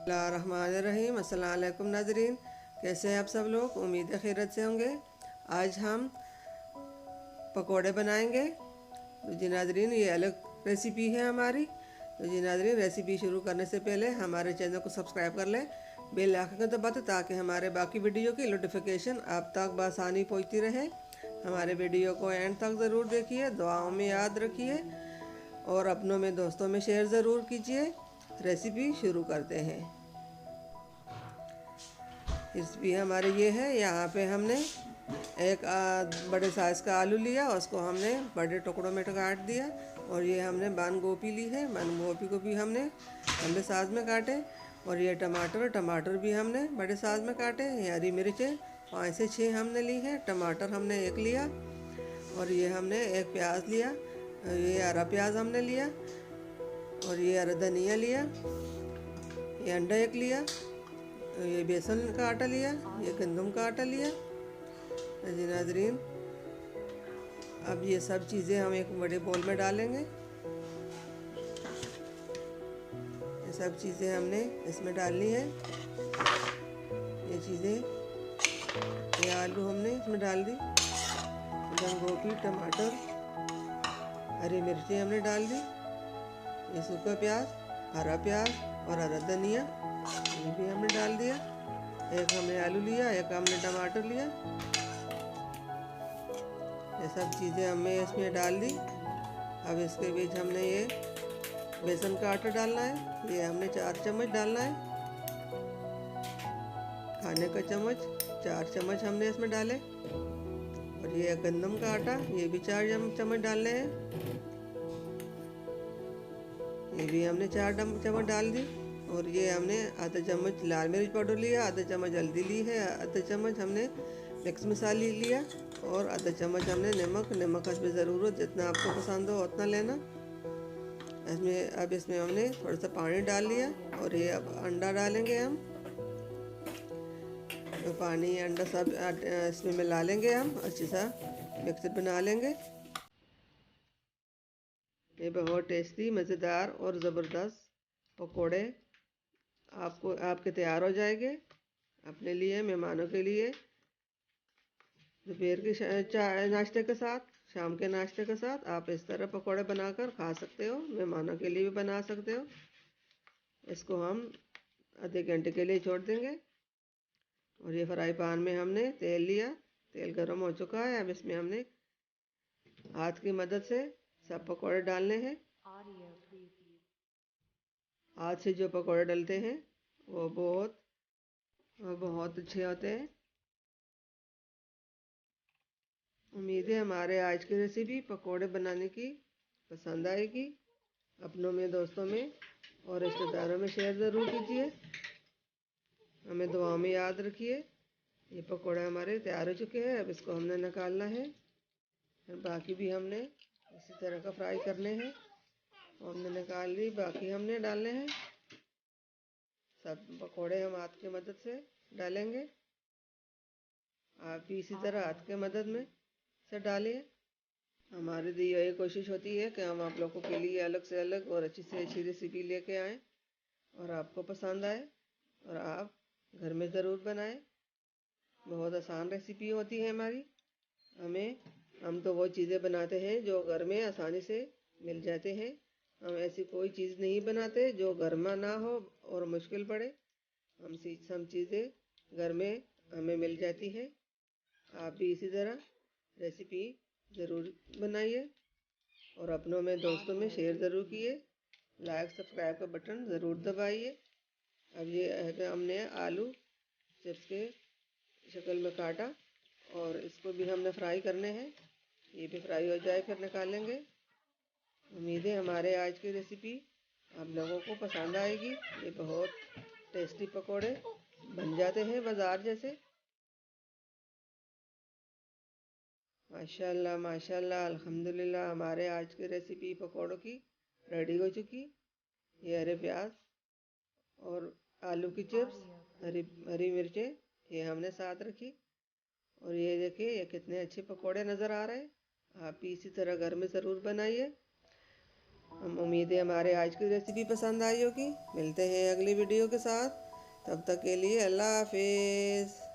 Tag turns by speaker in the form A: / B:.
A: बिस्मिल्लाहिर्रहमानिर्रहीम। अस्सलाम वालेकुम नाज़रीन, कैसे हैं आप सब लोग? उम्मीद है खैरियत से होंगे। आज हम पकोड़े बनाएंगे। तो जी नाज़रीन, ये अलग रेसिपी है हमारी। तो जी नाज़रीन, रेसिपी शुरू करने से पहले हमारे चैनल को सब्सक्राइब कर लें, बेल आइकन को दबा दें ताकि हमारे बाकी वीडियो की नोटिफिकेशन आप तक बआसानी पहुंचती रहे। हमारे वीडियो को एंड तक ज़रूर देखिए, दुआओं में याद रखिए और अपनों में दोस्तों में शेयर ज़रूर कीजिए। रेसिपी शुरू करते हैं। रेसिपी हमारी ये है। यहाँ पे हमने एक बड़े साइज़ का आलू लिया, उसको हमने बड़े टुकड़ों में काट दिया। और ये हमने बंद गोभी ली है, बंद गोभी को भी हमने लंबे साइज़ में काटे। और ये टमाटर भी हमने बड़े साइज़ में काटे। ये हरी मिर्चें 5 से 6 हमने ली है। टमाटर हमने 1 लिया। और ये हमने 1 प्याज लिया। ये हरा प्याज हमने लिया। और ये हरा धनिया लिया। ये अंडा 1 लिया। ये बेसन का आटा लिया। ये गंदम का आटा लिया। जी नाज़रीन, अब ये सब चीज़ें हम एक बड़े बोल में डालेंगे। ये सब चीज़ें हमने इसमें डालनी है। ये चीज़ें, ये आलू हमने इसमें डाल दी, बंद गोभी, टमाटर, हरी मिर्ची हमने डाल दी, ये सूखा प्याज, हरा प्याज और हरा धनिया ये भी हमने डाल दिया। एक हमने आलू लिया, एक हमने टमाटर लिया। ये सब चीज़ें हमने इसमें डाल दी। अब इसके बीच हमने ये बेसन का आटा डालना है। ये हमने 4 चम्मच डालना है। खाने का चम्मच 4 चम्मच हमने इसमें डाले। और ये गंदम का आटा, ये भी 4 चम्मच डालने हैं। ये भी हमने 4 चम्मच डाल दी। और ये हमने आधा चम्मच लाल मिर्च पाउडर लिया, आधा चम्मच हल्दी ली है, आधा चम्मच हमने मिक्स मसाले लिया और आधा चम्मच हमने नमक हस्ब ज़रूरत, जितना आपको पसंद हो उतना लेना। इसमें हमने थोड़ा सा पानी डाल लिया। और ये अब अंडा डालेंगे हम। तो पानी अंडा सब इसमें मिला लेंगे, हम अच्छी सा मिक्सर बना लेंगे। ये बहुत टेस्टी, मज़ेदार और ज़बरदस्त पकोड़े आपके तैयार हो जाएंगे। अपने लिए, मेहमानों के लिए, दोपहर के चाय नाश्ते के साथ, शाम के नाश्ते के साथ आप इस तरह पकोड़े बनाकर खा सकते हो। मेहमानों के लिए भी बना सकते हो। इसको हम आधे घंटे के लिए छोड़ देंगे। और ये फ्राई पैन में हमने तेल लिया, तेल गर्म हो चुका है। अब इसमें हमने हाथ की मदद से सब पकोड़े डालने हैं। हाथ से जो पकोड़े डलते हैं वो बहुत अच्छे होते हैं। उम्मीद है हमारे आज की रेसिपी पकोड़े बनाने की पसंद आएगी। अपनों में, दोस्तों में और रिश्तेदारों में शेयर ज़रूर कीजिए। हमें दुआओं में याद रखिए। ये पकोड़े हमारे तैयार हो चुके हैं। अब इसको हमने निकालना है। बाकी भी हमने इसी तरह का फ्राई करने हैं। हमने निकाल ली, बाकी हमने डालने हैं। सब पकोड़े हम हाथ की मदद से डालेंगे। आप भी इसी तरह हाथ की मदद में से डालिए। हमारी दी यही कोशिश होती है कि हम आप लोगों के लिए अलग से अलग और अच्छी से अच्छी रेसिपी लेके आएँ और आपको पसंद आए और आप घर में ज़रूर बनाएं। बहुत आसान रेसिपी होती है हमारी। हम तो वो चीज़ें बनाते हैं जो घर में आसानी से मिल जाते हैं। हम ऐसी कोई चीज़ नहीं बनाते जो घर में ना हो और मुश्किल पड़े। हम चीज़ें घर में हमें मिल जाती हैं। आप भी इसी तरह रेसिपी ज़रूर बनाइए और अपनों में, दोस्तों में शेयर ज़रूर किए। लाइक सब्सक्राइब का बटन ज़रूर दबाइए। अब ये है कि हमने आलू चिप्स के शक्ल में काटा और इसको भी हमने फ्राई करने हैं। ये भी फ्राई हो जाए फिर निकालेंगे। उम्मीद है हमारे आज की रेसिपी आप लोगों को पसंद आएगी। ये बहुत टेस्टी पकोड़े बन जाते हैं बाज़ार जैसे। माशाल्लाह माशाल्लाह, अल्हम्दुलिल्लाह, हमारे आज की रेसिपी पकोड़ों की रेडी हो चुकी। ये हरे प्याज और आलू की चिप्स, हरी मिर्चें ये हमने साथ रखी। और ये देखिए, ये कितने अच्छे पकोड़े नज़र आ रहे हैं। आप भी इसी तरह घर में ज़रूर बनाइए। हम उम्मीद है हमारे आज की रेसिपी पसंद आई होगी। मिलते हैं अगली वीडियो के साथ, तब तक के लिए अल्लाह हाफिज़।